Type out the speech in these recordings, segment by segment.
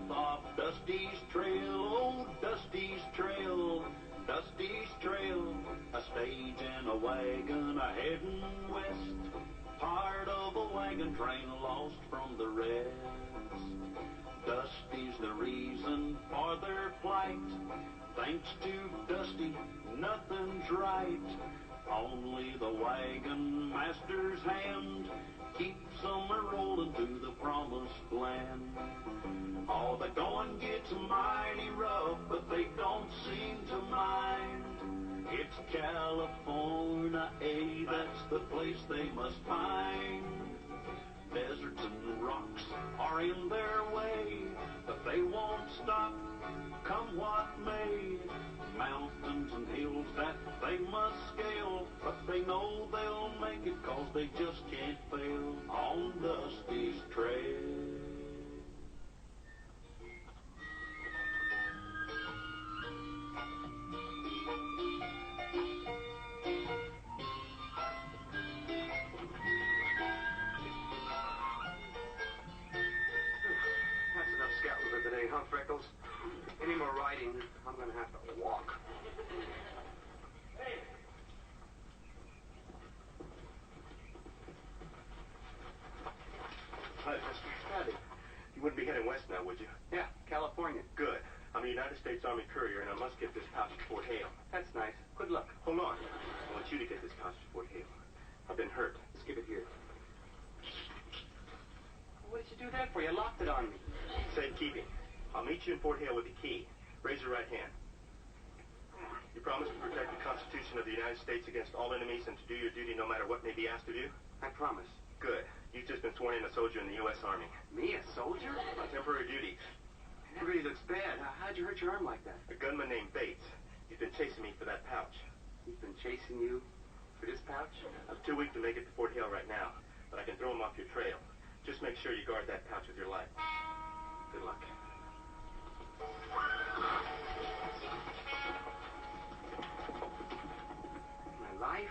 path of Dusty's trail, oh, Dusty's trail, Dusty's trail. A stage and a wagon a heading west, part of a wagon train lost from the rest. Dusty's the reason for their plight. Thanks to Dusty, nothing's right. Only the wagon master's hand keeps them a-rolling to the promised land. Oh, the going gets mighty rough, but they don't seem to mind. It's California, that's the place they must find. Deserts and rocks are in their way, but they won't stop, come what may. Mountains and hills that they must scale, but they know they'll make it 'cause they just can't fail on Dusty's trail. That's enough scouting for today, huh, Freckles? Any more riding, I'm going to have to walk. Hey! Hi, mister. Howdy. You wouldn't be heading west now, would you? Yeah, California. Good. I'm a United States Army courier, and I must get this pouch to Fort Hale. That's nice. Good luck. Hold on. I want you to get this pouch to Fort Hale. I've been hurt. Let's give it here. What did you do that for? You locked it on me. Safekeeping. I'll meet you in Fort Hale with the key. Raise your right hand. You promise to protect the Constitution of the United States against all enemies and to do your duty no matter what may be asked of you? I promise. Good. You've just been sworn in a soldier in the U.S. Army. Me, a soldier? On temporary duty. That really looks bad. How'd you hurt your arm like that? A gunman named Bates. He's been chasing me for that pouch. He's been chasing you for this pouch? I'm too weak to make it to Fort Hale right now, but I can throw him off your trail. Just make sure you guard that pouch with your life. Good luck. My life?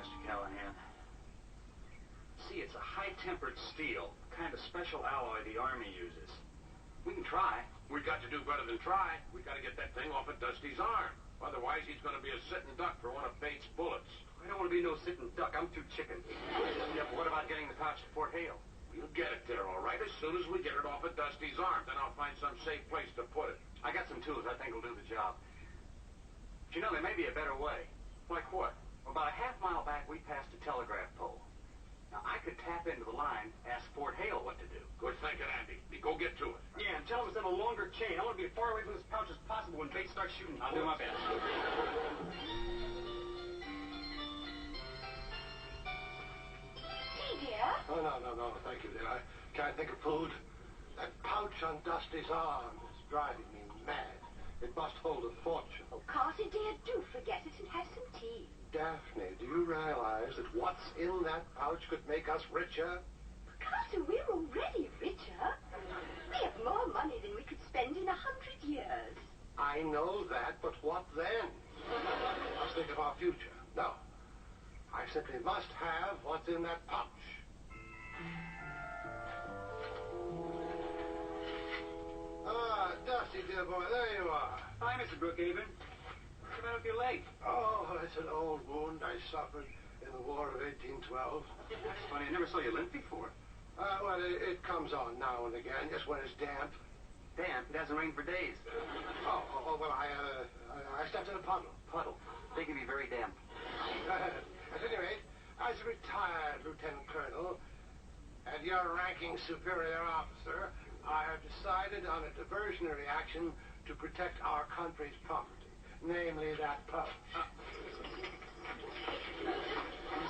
Mr. Callahan. See, it's a high-tempered steel, kind of special alloy the Army uses. We can try. We got to do better than try. We got to get that thing off of Dusty's arm. Otherwise, he's going to be a sitting duck for one of Bates' bullets. I don't want to be no sitting duck. I'm too chicken. Yeah, but what about getting the pouch to Fort Hale? We'll get it there, all right, as soon as we get it off of Dusty's arm. Then I'll find some safe place to put it. I got some tools I think will do the job. But you know, there may be a better way. Like what? About a half-mile back, we passed a telegraph pole. Now, I could tap into the line, ask Fort Hale what to do. Good thinking, Andy. Go get to it. Yeah, and tell him it's on a longer chain. I want to be as far away from this pouch as possible when Bates starts shooting. I'll do my best. Hey, dear. Oh, no, thank you, dear. I can't think of food. That pouch on Dusty's arm is driving me mad. It must hold a fortune. Oh, Carter, dear, do forget it and have some tea. Daphne, do you realize that what's in that pouch could make us richer? Carter, we're already richer. We have more money than we could spend in 100 years. I know that, but what then? Let's think of our future. No. I simply must have what's in that pouch. Ah, Dusty, dear boy, there you are. Hi, Mr. Brookhaven. What's the matter with your leg? Oh, it's an old wound I suffered in the War of 1812. That's funny. I never saw you limp before. Well, it comes on now and again, just when it's damp. Damp? It hasn't rained for days. Oh, well, I stepped in a puddle. Puddle. They can be very damp. At any rate, as a retired lieutenant colonel and your ranking superior officer, I have decided on a diversionary action to protect our country's property, namely that pouch. I'm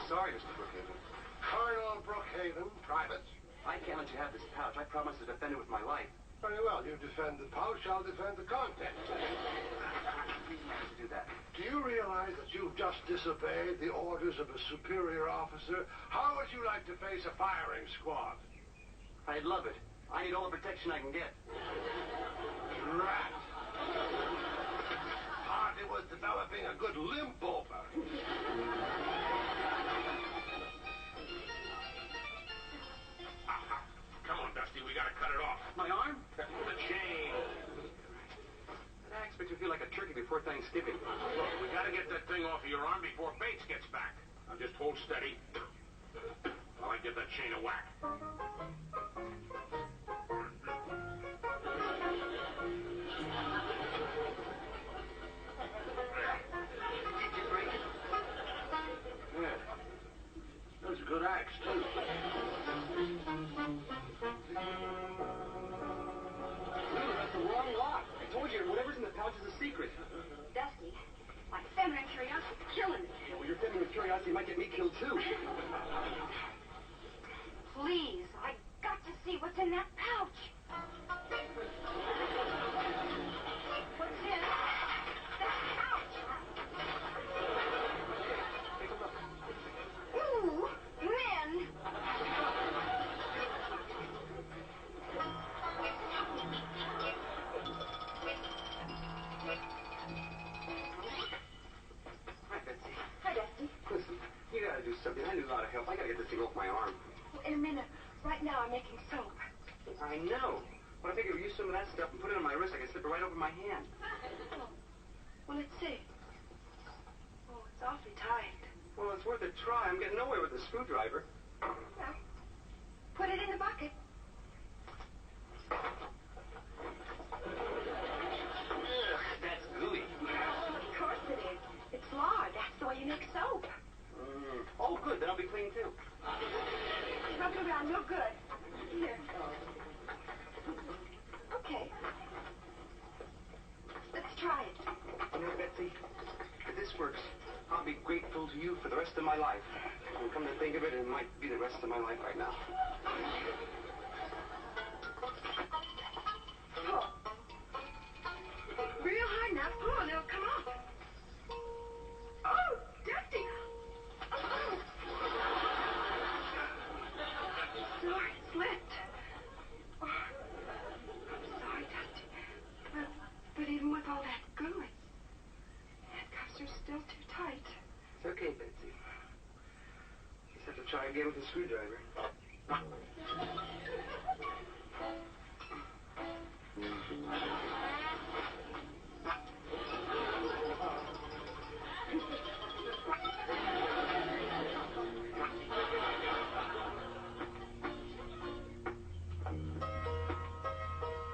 sorry, Mr. Brookhaven. Colonel Brookhaven, private. I can't let you have this pouch. I promise to defend it with my life. Very well, you defend the pouch, I'll defend the contents. reason I have to do that. Do you realize that you've just disobeyed the orders of a superior officer? How would you like to face a firing squad? I'd love it. I need all the protection I can get. Rat. Hardly was developing a good limp over. Come on, Dusty, we gotta cut it off. My arm? The chain. That axe makes me feel like a turkey before Thanksgiving. Look, we gotta get that thing off of your arm before Bates gets back. Now just hold steady while I give that chain a whack. Did you break it? Yeah. That was a good axe, too. Lulu, that's the wrong lock. I told you, whatever's in the pouch is a secret. Dusty, my feminine curiosity's killing me. Yeah, well, your feminine curiosity might get me killed, too. Please, I got to see what's in that pouch. What's in that pouch? Take a look. Ooh, men. Hi, Betsy. Hi, Dusty. Listen, you gotta do something. I need a lot of help. I gotta get this thing off my arm. Well, in a minute. Right now, I'm making soap. I know. But I figured if you use some of that stuff and put it on my wrist, I can slip it right over my hand. Oh. Well, let's see. Oh, it's awfully tight. Well, it's worth a try. I'm getting nowhere with the screwdriver. Well, put it in the bucket. Ugh, that's gooey. Of course it is. It's lard. That's the way you make soap. Oh, good. Then I'll be clean, too. Rub it around real good. Here. Okay. Let's try it. You know, Betsy, if this works, I'll be grateful to you for the rest of my life. And come to think of it, it might be the rest of my life right now. Pull. Real hard now. Pull and it'll come off. Oh, Dusty. Oh. Sorry, it slipped. Oh, I'm sorry, Dusty. But even with all that goo, handcuffs are still too tight. It's okay, Betsy. Just have to try again with the screwdriver.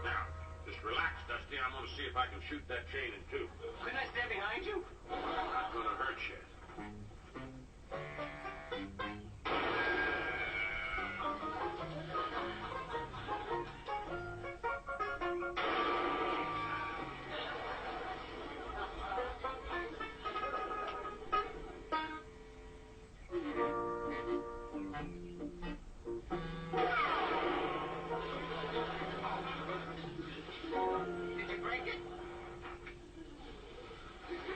Now, just relax, Dusty. I'm gonna see if I can shoot that chain in two. Couldn't I stand behind you? Not gonna hurt you. Did you break it?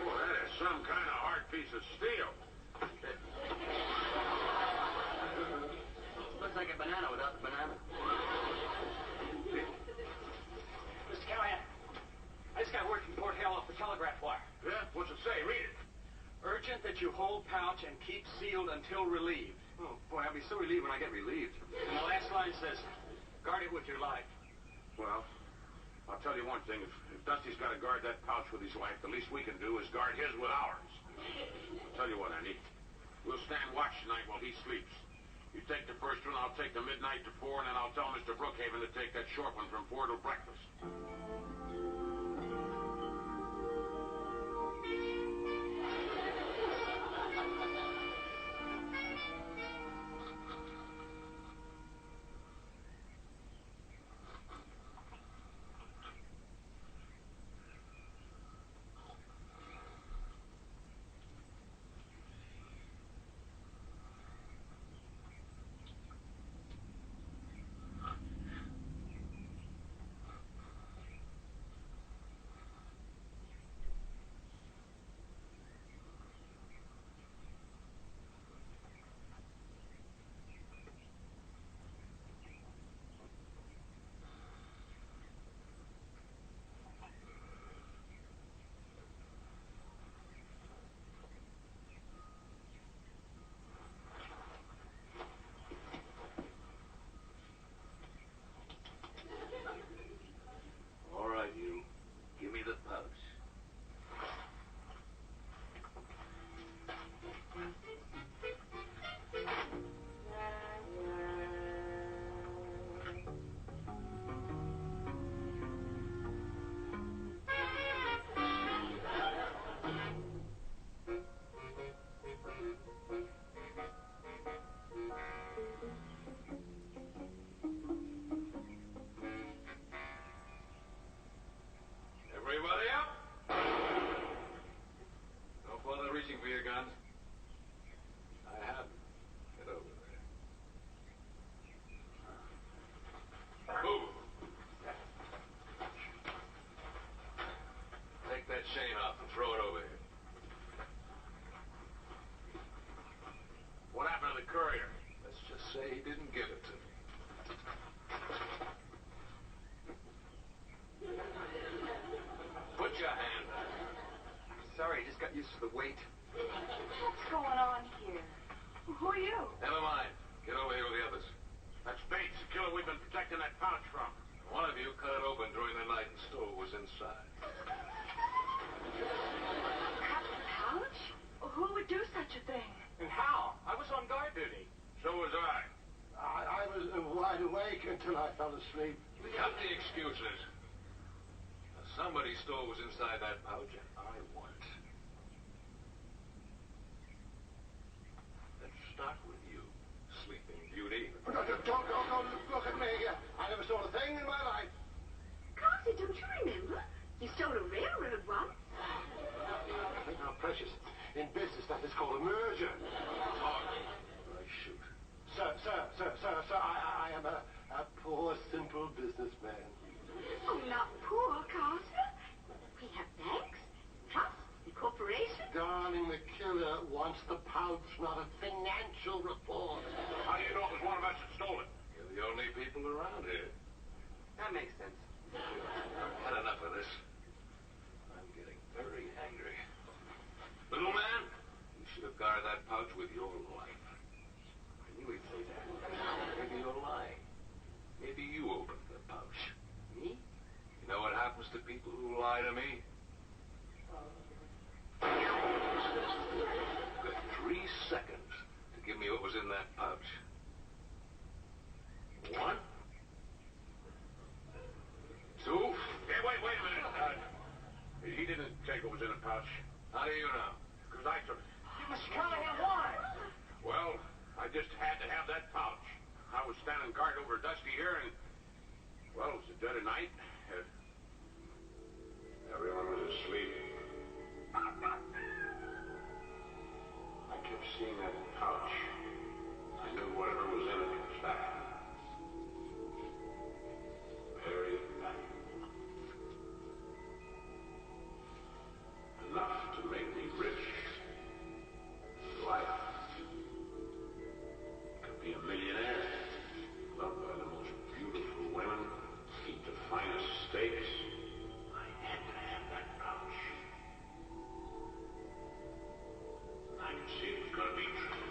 Boy, that is some kind of hard piece of steel. Looks like a banana without the banana. Mr. Callahan, I just got word from Port Hale off the telegraph wire. Yeah? What's it say? Read it. Urgent that you hold pouch and keep sealed until relieved. Oh, boy, I'll be so relieved when I get relieved. And the last line says, guard it with your life. Well, I'll tell you one thing. If Dusty's got to guard that pouch with his life, the least we can do is guard his with ours. I'll tell you what, Andy. We'll stand watch tonight while he sleeps. You take the first one, I'll take the midnight to 4, and then I'll tell Mr. Brookhaven to take that short one from 4 till breakfast. wide awake until I fell asleep. Cut the excuses. Somebody stole what was inside that pouch, and I want it. Let's start with you, Sleeping Beauty. Don't look at me. I never stole a thing in my life. Carter, don't you remember? You stole a railroad once. Now, precious, in business that is called a merger. Talk, or I shoot. Sir, I am a poor, simple businessman. Oh, not poor, Carter. We have banks, trusts, and corporations. Darling, the killer wants the pouch, not a financial report. How do you know it was one of us that stole it? You're the only people around here. That makes sense. I've had enough of this. I'm getting very angry. Little man, you should have guarded that pouch with your life. I knew he'd say that. Maybe you're lying. Maybe you opened the pouch. Me? You know what happens to people who lie to me? You've got 3 seconds to give me what was in that pouch. 1, 2. Hey, wait a minute. He didn't take what was in the pouch. How do you know? Because I took it. Mr. Callahan, why? Well, I just had to have that pouch. I was standing guard over Dusty here, and, well, it was the dead of night. Everyone was asleep. I kept seeing that pouch. I knew whatever was in it was back. Very back. Enough to make me rich. Life. Could be a millionaire. Loved by the most beautiful women. Eat the finest steaks. I had to have that pouch. I could see it was going to be true.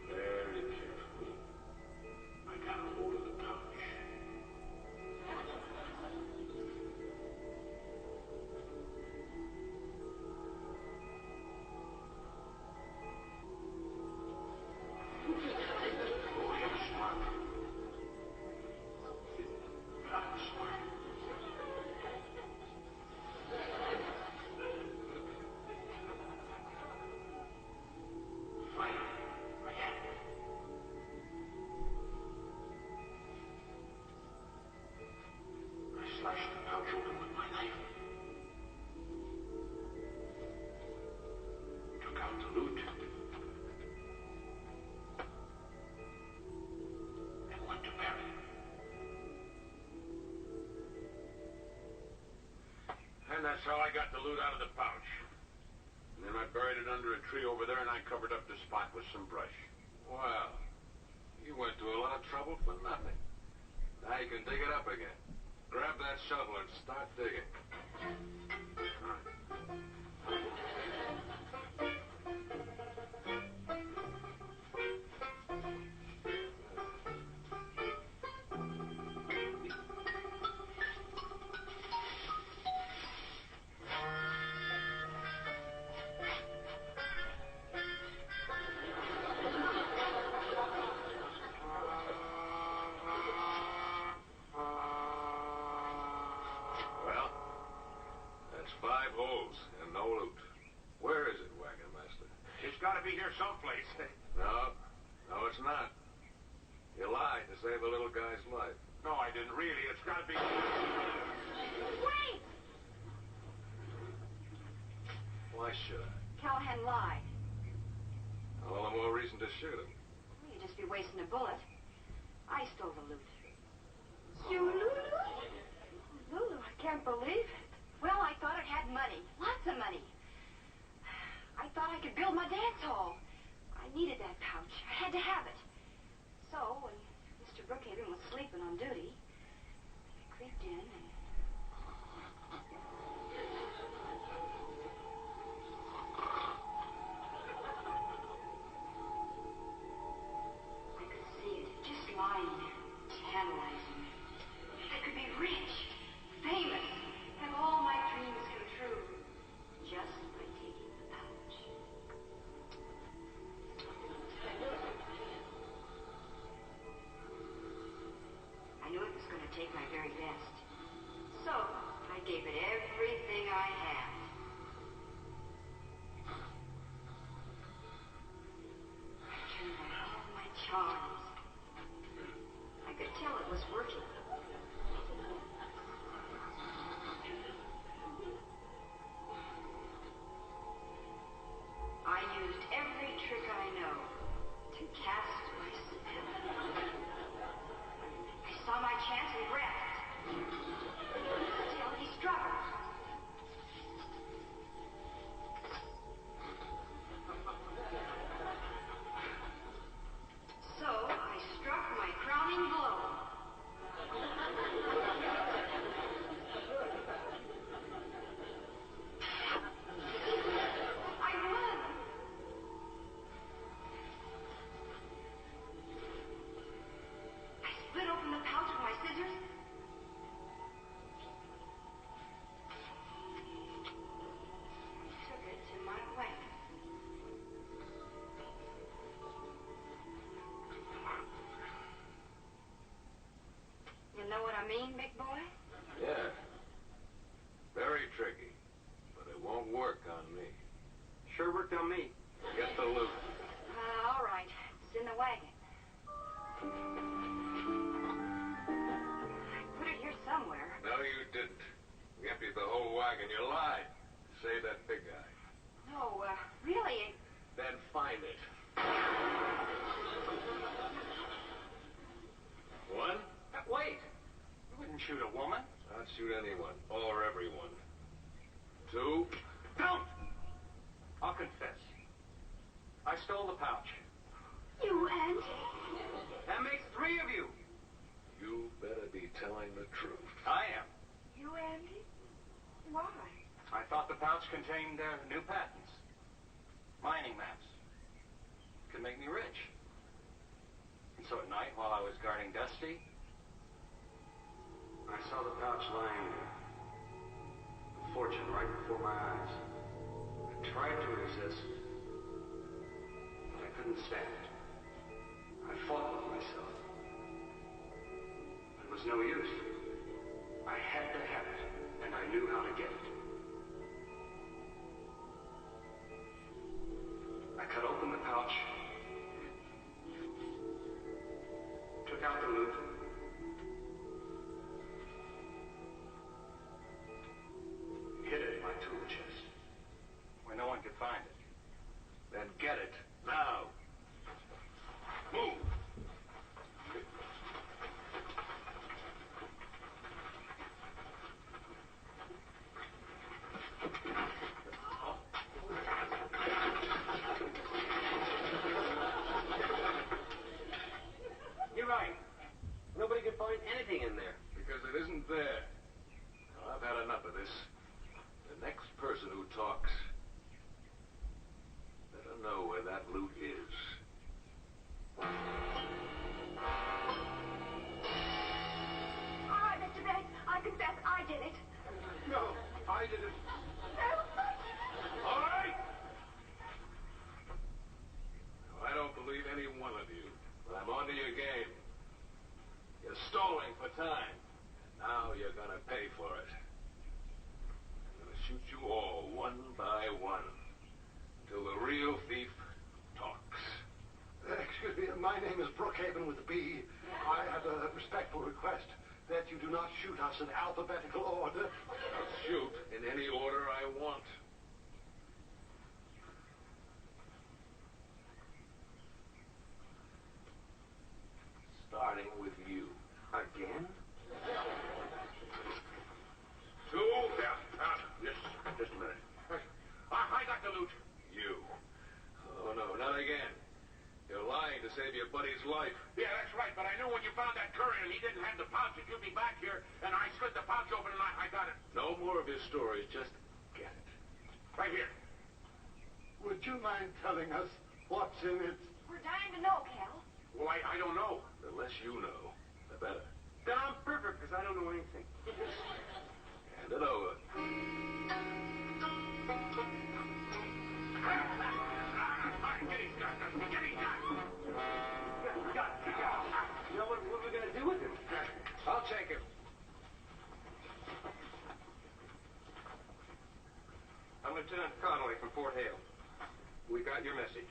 So very carefully, I got a hold of the pouch. Oh, he was smart. I was smart. Finally, I had it. I slashed the pouch open with my knife. Took out the loot. And went to bury it. And that's how I got the loot out of the pouch. And then I buried it under a tree over there, and I covered up the spot with some brush. Well, you went to a lot of trouble for nothing. Now you can dig it up again. Grab that shovel and start digging. All right. Well, that's 5 holes and no loot. Where is it, wagon master? It's got to be here someplace. No, it's not. You lied to save a little guy's life. No, I didn't really. It's got to be... Wait! Why should I? Callahan lied. All the more reason to shoot him. Well, you'd just be wasting a bullet. I stole the loot. You, Lulu? Lulu, I can't believe it. Well, I thought it had money. Lots of money. I thought I could build my dance hall. I needed that pouch. I had to have it. So, when Mr. Brookhaven was sleeping on duty, I creeped in and... I could see it, just lying there, tantalizing me. I could be rich, famous, have all my dreams come true, just by taking the pouch. gave it everything I had. I turned on all my charms. I could tell it was working. I used every trick I know to cast my spell. I saw my chance and grabbed it. Still, he struggled. So, I struck my crowning blow. I won! I split open the pouch with my scissors. Took it to my wagon. You know what I mean, big boy? Yeah. Very tricky. But it won't work on me. Sure worked on me. Get the loot. All right. It's in the wagon. I put it here somewhere. No, you didn't. We emptied the whole wagon. You lied. Save that big guy. No, really, Then find it. One? Wait! You wouldn't shoot a woman. I'd shoot anyone. Or everyone. Two? Don't! I'll confess. I stole the pouch. you and That makes 3 of you. You better be telling the truth. I am. you, Andy? Why? I thought the pouch contained new patents. Mining maps. Could make me rich. And so at night, while I was guarding Dusty, I saw the pouch lying there. A fortune right before my eyes. I tried to resist, but I couldn't stand it. I fought with myself. It was no use. I had to have it, and I knew how to get it. I cut open the pouch, took out the loot, hid it in my tool chest, where no one could find it. Then get it. Now. Move. You're right. Nobody could find anything in there. Because it isn't there. Now, I've had enough of this. The next person who talks better know where that loot is. All right, Mr. Bates, I confess I did it. No, I did it. All right! I don't believe any one of you, but I'm onto your game. You're stalling for time. And now you're gonna pay for it. I'm gonna shoot you all one by one until the real thief talks. Excuse me, my name is Brookhaven with a B. I have a respectful request that you do not shoot us in alphabetical order. I'll shoot in any order I want. Starting with you. Again? Two? Yeah. Just a minute. I got the loot. You. Oh, no, not again. You're lying to save your buddy's life. Yeah, that's right, but I knew when you found that curry and he didn't have the pouch that you'd be back here, and I split the pouch open and I got it. No more of your stories, just get it. Right here. Would you mind telling us what's in it? We're dying to know, Cal. Well, I don't know. The less you know, the better. Then I'm perfect, because I don't know anything. Hand it over. Get his gun, Dusty. Get his gun. Got it. You know what are we going to do with him? I'll take him. Lieutenant Conway from Fort Hale. We got your message.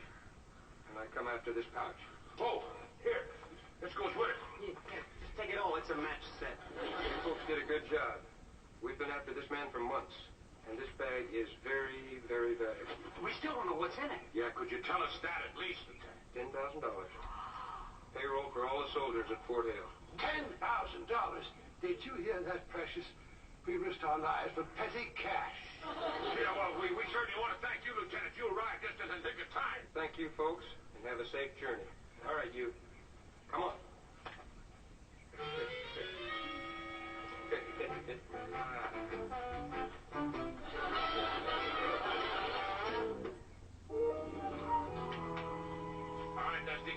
And I come after this pouch. Oh, here. This goes with it. Yeah, just take it all. It's a match set. You folks did a good job. We've been after this man for months. And this bag is very, very valuable. We still don't know what's in it. Yeah, could you tell us that at least, Lieutenant? $10,000. Payroll for all the soldiers at Fort Hale. $10,000. Did you hear that, Precious? We risked our lives for petty cash. Yeah, well, we certainly want to thank you, Lieutenant. You arrived just in the nick of time. Thank you, folks, and have a safe journey. All right, you. Come on. All right, Dusty.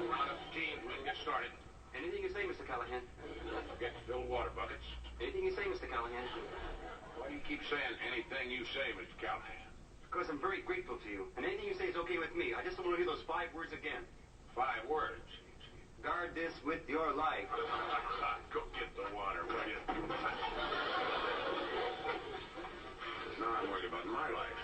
We'll round up the teams. We can get started. Anything you say, Mr. Callahan. Don't forget to fill water buckets. Anything you say, Mr. Callahan. Why do you keep saying anything you say, Mr. Callahan? Because I'm very grateful to you. And anything you say is okay with me. I just don't want to hear those 5 words again. 5 words. Guard this with your life. Go get the water, will you? Now I'm worried about my life.